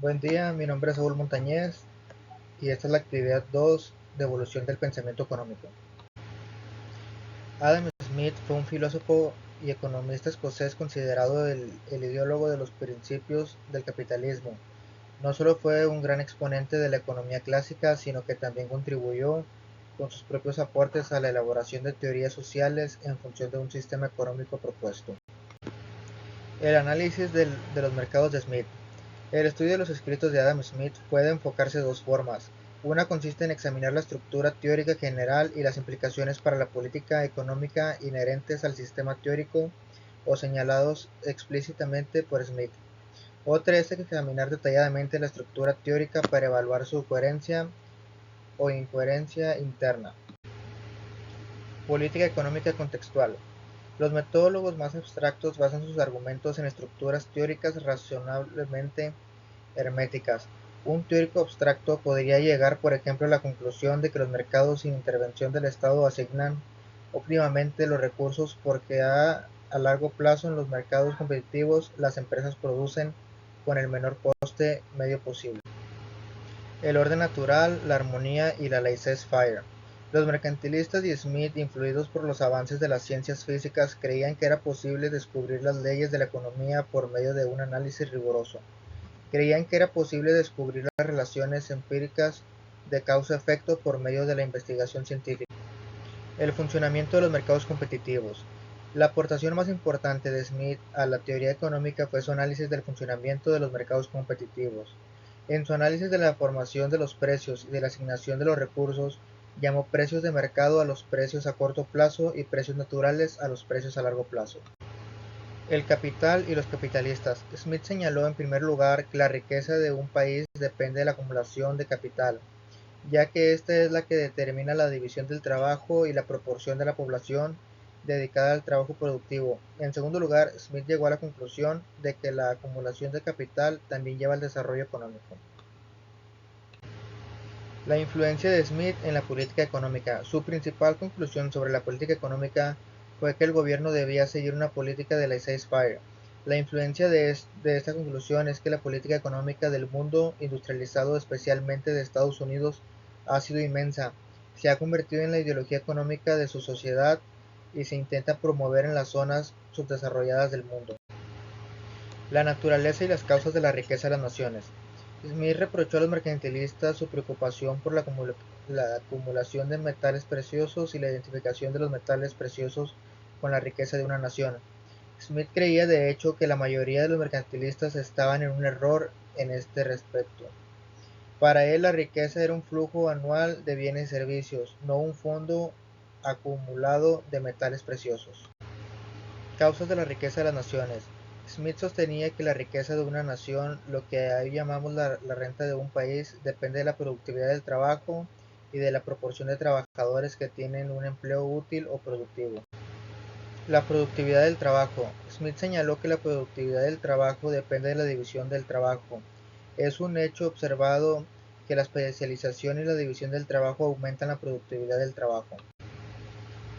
Buen día, mi nombre es Saúl Montañez y esta es la actividad 2 de evolución del pensamiento económico. Adam Smith fue un filósofo y economista escocés considerado el ideólogo de los principios del capitalismo. No solo fue un gran exponente de la economía clásica, sino que también contribuyó con sus propios aportes a la elaboración de teorías sociales en función de un sistema económico propuesto. El análisis de los mercados de Smith. El estudio de los escritos de Adam Smith puede enfocarse de dos formas. Una consiste en examinar la estructura teórica general y las implicaciones para la política económica inherentes al sistema teórico o señalados explícitamente por Smith. Otra es examinar detalladamente la estructura teórica para evaluar su coherencia o incoherencia interna. Política económica contextual. Los metodólogos más abstractos basan sus argumentos en estructuras teóricas razonablemente herméticas. Un teórico abstracto podría llegar, por ejemplo, a la conclusión de que los mercados sin intervención del Estado asignan óptimamente los recursos porque a largo plazo en los mercados competitivos las empresas producen con el menor coste medio posible. El orden natural, la armonía y la laissez-faire. Los mercantilistas y Smith, influidos por los avances de las ciencias físicas, creían que era posible descubrir las leyes de la economía por medio de un análisis riguroso. Creían que era posible descubrir las relaciones empíricas de causa-efecto por medio de la investigación científica. El funcionamiento de los mercados competitivos. La aportación más importante de Smith a la teoría económica fue su análisis del funcionamiento de los mercados competitivos. En su análisis de la formación de los precios y de la asignación de los recursos, llamó precios de mercado a los precios a corto plazo y precios naturales a los precios a largo plazo. El capital y los capitalistas. Smith señaló en primer lugar que la riqueza de un país depende de la acumulación de capital, ya que esta es la que determina la división del trabajo y la proporción de la población dedicada al trabajo productivo. En segundo lugar, Smith llegó a la conclusión de que la acumulación de capital también lleva al desarrollo económico. La influencia de Smith en la política económica. Su principal conclusión sobre la política económica fue que el gobierno debía seguir una política de laissez-faire. La influencia de esta conclusión es que la política económica del mundo industrializado, especialmente de Estados Unidos, ha sido inmensa. Se ha convertido en la ideología económica de su sociedad y se intenta promover en las zonas subdesarrolladas del mundo. La naturaleza y las causas de la riqueza de las naciones. Smith reprochó a los mercantilistas su preocupación por la acumulación de metales preciosos y la identificación de los metales preciosos con la riqueza de una nación. Smith creía de hecho que la mayoría de los mercantilistas estaban en un error en este respecto. Para él la riqueza era un flujo anual de bienes y servicios, no un fondo acumulado de metales preciosos. Causas de la riqueza de las naciones. Smith sostenía que la riqueza de una nación, lo que hoy llamamos la renta de un país, depende de la productividad del trabajo y de la proporción de trabajadores que tienen un empleo útil o productivo. La productividad del trabajo. Smith señaló que la productividad del trabajo depende de la división del trabajo. Es un hecho observado que la especialización y la división del trabajo aumentan la productividad del trabajo.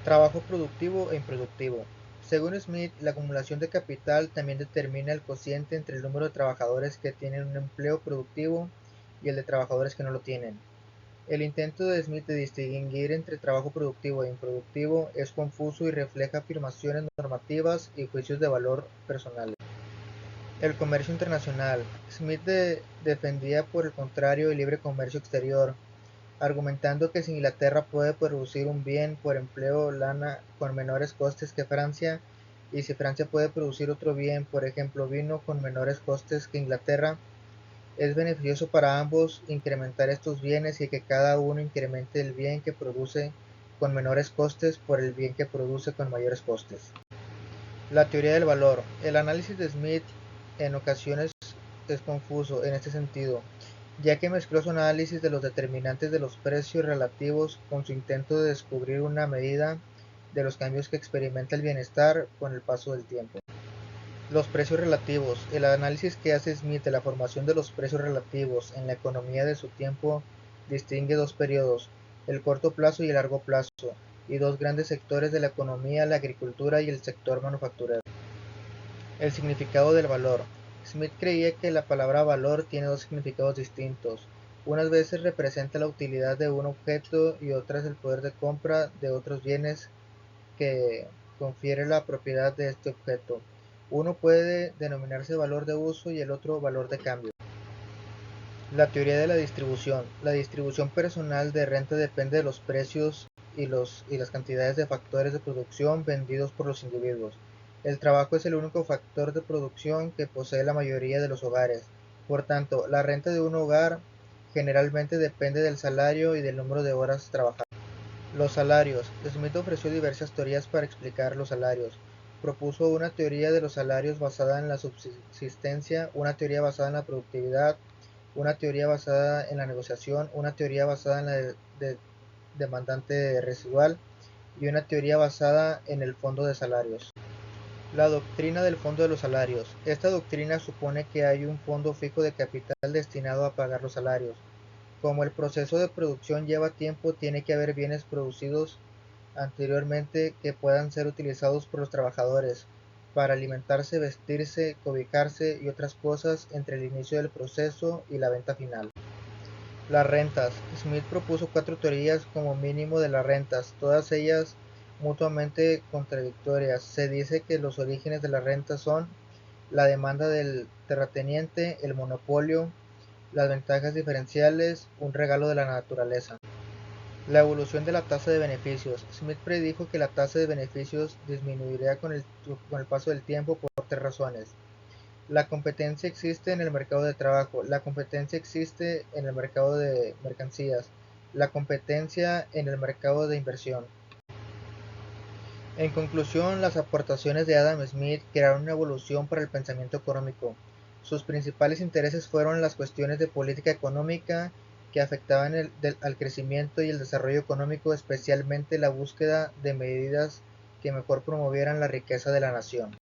Trabajo productivo e improductivo. Según Smith, la acumulación de capital también determina el cociente entre el número de trabajadores que tienen un empleo productivo y el de trabajadores que no lo tienen. El intento de Smith de distinguir entre trabajo productivo e improductivo es confuso y refleja afirmaciones normativas y juicios de valor personales. El comercio internacional. Smith defendía por el contrario el libre comercio exterior, argumentando que si Inglaterra puede producir un bien por empleo lana con menores costes que Francia, y si Francia puede producir otro bien, por ejemplo vino, con menores costes que Inglaterra, es beneficioso para ambos incrementar estos bienes y que cada uno incremente el bien que produce con menores costes por el bien que produce con mayores costes. La teoría del valor. El análisis de Smith en ocasiones es confuso en este sentido, ya que mezcló su análisis de los determinantes de los precios relativos con su intento de descubrir una medida de los cambios que experimenta el bienestar con el paso del tiempo. Los precios relativos. El análisis que hace Smith de la formación de los precios relativos en la economía de su tiempo distingue dos periodos, el corto plazo y el largo plazo, y dos grandes sectores de la economía, la agricultura y el sector manufacturero. El significado del valor. Smith creía que la palabra valor tiene dos significados distintos. Unas veces representa la utilidad de un objeto y otras el poder de compra de otros bienes que confiere la propiedad de este objeto. Uno puede denominarse valor de uso y el otro valor de cambio. La teoría de la distribución. La distribución personal de renta depende de los precios y las cantidades de factores de producción vendidos por los individuos. El trabajo es el único factor de producción que posee la mayoría de los hogares. Por tanto, la renta de un hogar generalmente depende del salario y del número de horas trabajadas. Los salarios. Smith ofreció diversas teorías para explicar los salarios. Propuso una teoría de los salarios basada en la subsistencia, una teoría basada en la productividad, una teoría basada en la negociación, una teoría basada en la demandante residual y una teoría basada en el fondo de salarios. La doctrina del fondo de los salarios. Esta doctrina supone que hay un fondo fijo de capital destinado a pagar los salarios. Como el proceso de producción lleva tiempo, tiene que haber bienes producidos anteriormente que puedan ser utilizados por los trabajadores para alimentarse, vestirse, cobijarse y otras cosas entre el inicio del proceso y la venta final. Las rentas. Smith propuso cuatro teorías como mínimo de las rentas, todas ellas mutuamente contradictorias. Se dice que los orígenes de las rentas son la demanda del terrateniente, el monopolio, las ventajas diferenciales, un regalo de la naturaleza. La evolución de la tasa de beneficios. Smith predijo que la tasa de beneficios disminuiría con el paso del tiempo por tres razones. La competencia existe en el mercado de trabajo, la competencia existe en el mercado de mercancías, la competencia en el mercado de inversión. En conclusión, las aportaciones de Adam Smith crearon una evolución para el pensamiento económico. Sus principales intereses fueron las cuestiones de política económica que afectaban al crecimiento y el desarrollo económico, especialmente la búsqueda de medidas que mejor promovieran la riqueza de la nación.